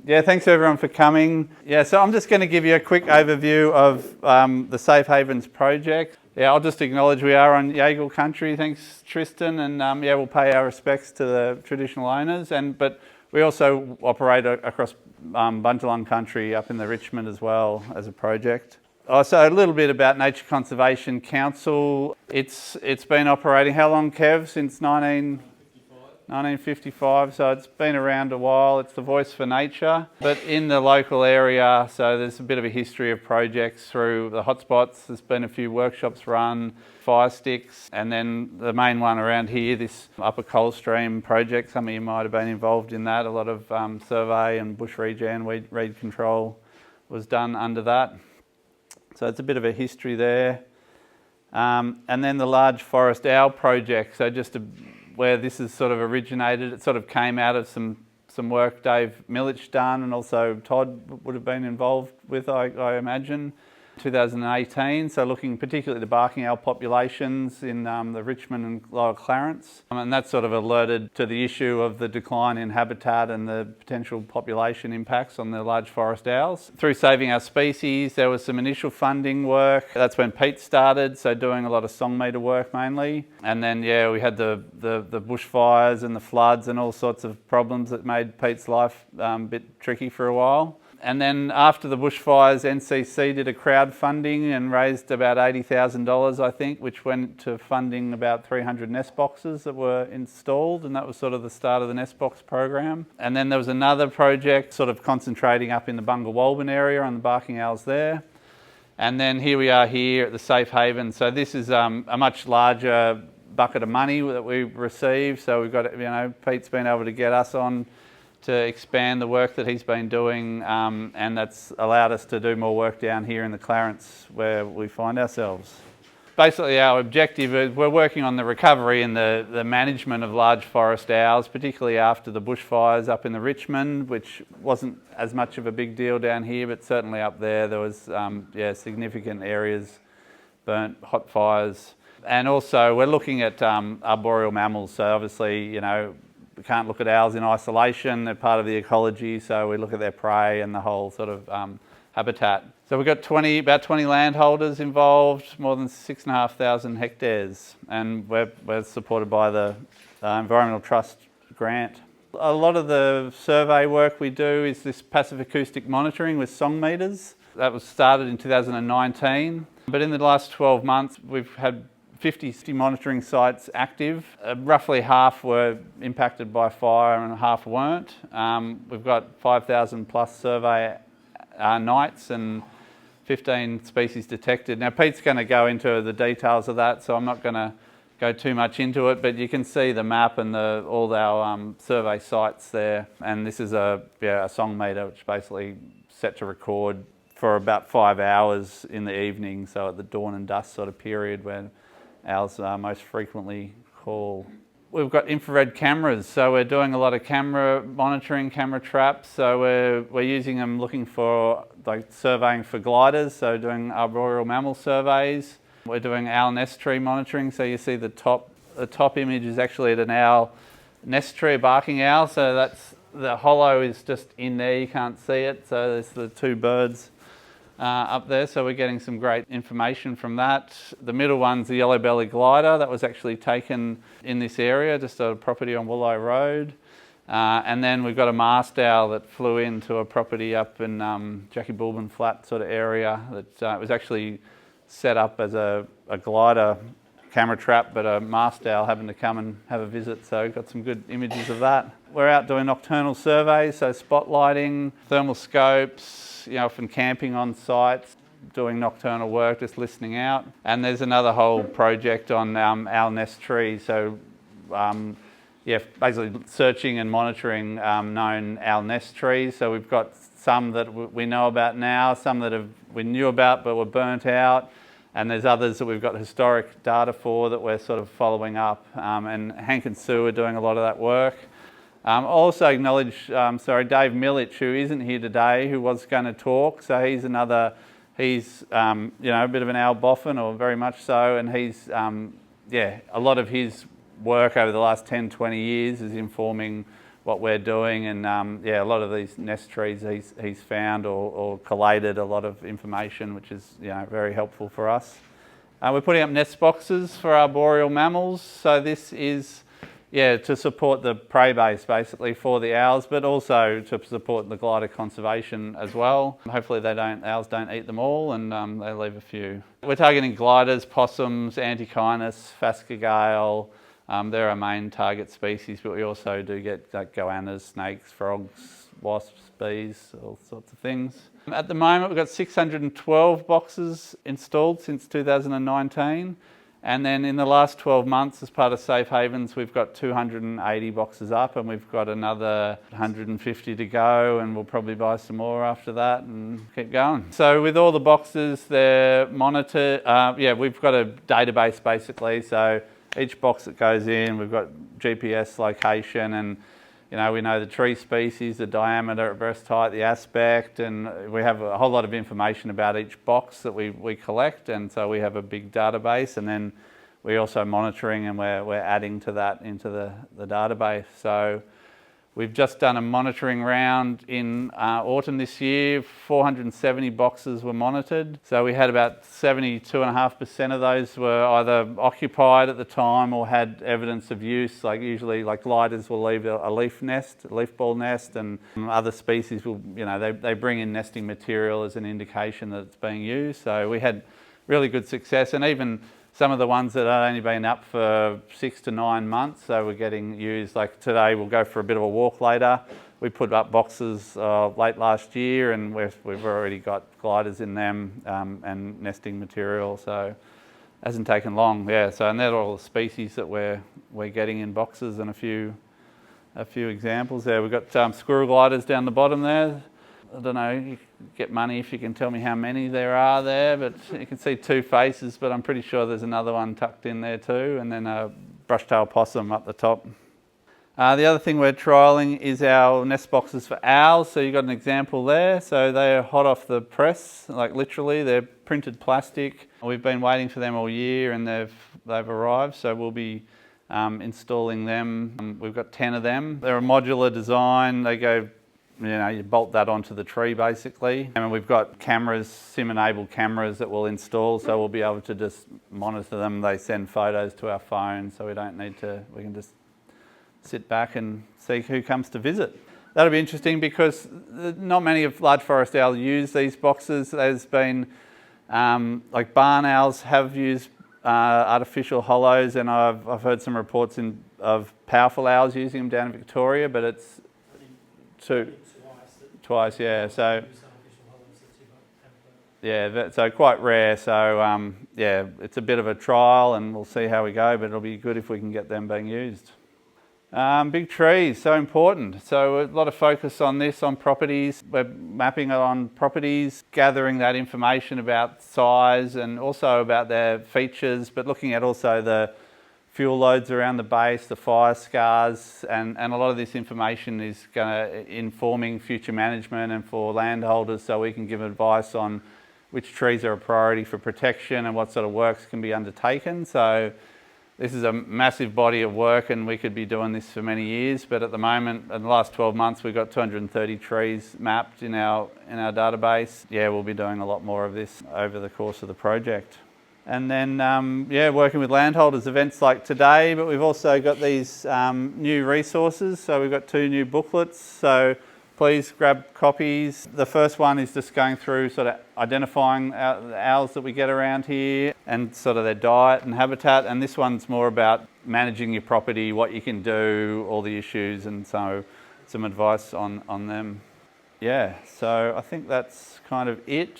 Yeah, thanks everyone for coming. Yeah, so I'm just going to give you a quick overview of the Safe Havens project. Yeah, I'll just acknowledge we are on Yagal country. Thanks, Tristan, and yeah, we'll pay our respects to the traditional owners. But we also operate across Banyula country up in the Richmond as well as a project. So a little bit about Nature Conservation Council. It's been operating how long, Kev? Since 1955, so it's been around a while. It's the voice for nature, but in the local area, so there's a bit of a history of projects through the hotspots. There's been a few workshops run, fire sticks, and then the main one around here, this Upper Coal Stream project. Some of you might have been involved in that. A lot of survey and bush regen, weed control was done under that. So it's a bit of a history there. And then the Large Forest Owl project, so just where this has sort of originated, it sort of came out of some work Dave Millich done, and also Todd would have been involved with, I imagine, 2018. So looking particularly at the barking owl populations in the Richmond and Lower Clarence, and that sort of alerted to the issue of the decline in habitat and the potential population impacts on the large forest owls. Through Saving Our Species, there was some initial funding work. That's when Pete started, so doing a lot of song meter work mainly. And then yeah, we had the bushfires and the floods and all sorts of problems that made Pete's life a bit tricky for a while. And then after the bushfires, NCC did a crowdfunding and raised about $80,000, I think, which went to funding about 300 nest boxes that were installed, and that was sort of the start of the nest box program. And then there was another project sort of concentrating up in the Bunga area on the barking owls there. And then here we are here at the Safe Haven. So this is a much larger bucket of money that we've received. So we've got, Pete's been able to get us on to expand the work that he's been doing, and that's allowed us to do more work down here in the Clarence where we find ourselves. Basically our objective is we're working on the recovery and the management of large forest owls, particularly after the bushfires up in the Richmond, which wasn't as much of a big deal down here, but certainly up there was significant areas burnt, hot fires. And also we're looking at arboreal mammals, so obviously, we can't look at owls in isolation. They're part of the ecology, so we look at their prey and the whole sort of habitat. So we've got about 20 landholders involved, more than 6,500 hectares, and we're supported by the Environmental Trust grant. A lot of the survey work we do is this passive acoustic monitoring with song meters. That was started in 2019, but in the last 12 months we've had 50 monitoring sites active. Roughly half were impacted by fire and half weren't. We've got 5,000 plus survey nights and 15 species detected. Now Pete's going to go into the details of that, so I'm not going to go too much into it, but you can see the map and all our survey sites there. And this is a song meter which basically set to record for about 5 hours in the evening, so at the dawn and dusk sort of period when owls most frequently call. We've got infrared cameras, so we're doing a lot of camera monitoring, camera traps. So we're using them looking for, surveying for gliders, so doing arboreal mammal surveys. We're doing owl nest tree monitoring, so you see the top image is actually at an owl nest tree, a barking owl, so that's the hollow is just in there, you can't see it, so there's the two birds up there, so we're getting some great information from that. The middle one's the yellow-bellied glider that was actually taken in this area, just a property on Willow Road. And then we've got a mast owl that flew into a property up in Jackie Bulbin Flat sort of area that was actually set up as a glider camera trap, but a mast owl happened to come and have a visit, so got some good images of that. We're out doing nocturnal surveys, so spotlighting, thermal scopes, often camping on sites, doing nocturnal work, just listening out. And there's another whole project on owl nest trees, so basically searching and monitoring known owl nest trees. So we've got some that we know about now, some that we knew about but were burnt out, and there's others that we've got historic data for that we're sort of following up. And Hank and Sue are doing a lot of that work. Also acknowledge, Dave Millich, who isn't here today, who was going to talk. So he's a bit of an owl boffin, or very much so, and he's, a lot of his work over the last 10, 20 years is informing what we're doing, and yeah, a lot of these nest trees he's found or collated a lot of information, which is very helpful for us. We're putting up nest boxes for arboreal mammals, so this is to support the prey base basically for the owls, but also to support the glider conservation as well. Hopefully owls don't eat them all, and they leave a few. We're targeting gliders, possums, antechinus, phascogale. They're our main target species, but we also do get goannas, snakes, frogs, wasps, bees, all sorts of things. At the moment, we've got 612 boxes installed since 2019. And then in the last 12 months, as part of Safe Havens, we've got 280 boxes up, and we've got another 150 to go, and we'll probably buy some more after that and keep going. So with all the boxes, they're monitored. We've got a database basically. So each box that goes in, we've got GPS location, and we know the tree species, the diameter at breast height, the aspect, and we have a whole lot of information about each box that we collect, and so we have a big database, and then we're also monitoring, and we're adding to that into the database. So we've just done a monitoring round in autumn this year. 470 boxes were monitored. So we had about 72.5% of those were either occupied at the time or had evidence of use. Like usually, gliders will leave a leaf ball nest, and other species will, they bring in nesting material as an indication that it's being used. So we had really good success, and even some of the ones that had only been up for 6 to 9 months, so we're getting used. Like today, we'll go for a bit of a walk later. We put up boxes late last year, and we've already got gliders in them and nesting material, so it hasn't taken long. So and they're all the species that we're getting in boxes, and a few examples there. We've got squirrel gliders down the bottom there. I don't know, you get money if you can tell me how many there are there, but you can see 2 faces, but I'm pretty sure there's another one tucked in there too, and then a brush-tailed possum up the top. The other thing we're trialling is our nest boxes for owls. So you've got an example there. So they're hot off the press, like literally, they're printed plastic. We've been waiting for them all year, and they've arrived, so we'll be installing them. We've got 10 of them. They're a modular design. They go, you bolt that onto the tree basically. And we've got cameras, SIM-enabled cameras that we'll install, so we'll be able to just monitor them. They send photos to our phone, so we don't need to, we can just sit back and see who comes to visit. That'll be interesting because not many of large forest owls use these boxes. There's been, like barn owls have used artificial hollows, and I've heard some reports of powerful owls using them down in Victoria, but it's twice, yeah. So so quite rare. So it's a bit of a trial, and we'll see how we go. But it'll be good if we can get them being used. Big trees, so important. So a lot of focus on this, on properties. We're mapping it on properties, gathering that information about size and also about their features, but looking at also the fuel loads around the base, the fire scars, and a lot of this information is informing future management and for landholders, so we can give advice on which trees are a priority for protection and what sort of works can be undertaken. So this is a massive body of work, and we could be doing this for many years, but at the moment, in the last 12 months, we've got 230 trees mapped in our database. We'll be doing a lot more of this over the course of the project. And then, working with landholders, events like today, but we've also got these new resources. So we've got 2 new booklets, so please grab copies. The first one is just going through sort of identifying the owls that we get around here and sort of their diet and habitat. And this one's more about managing your property, what you can do, all the issues, and so some advice on them. So I think that's kind of it.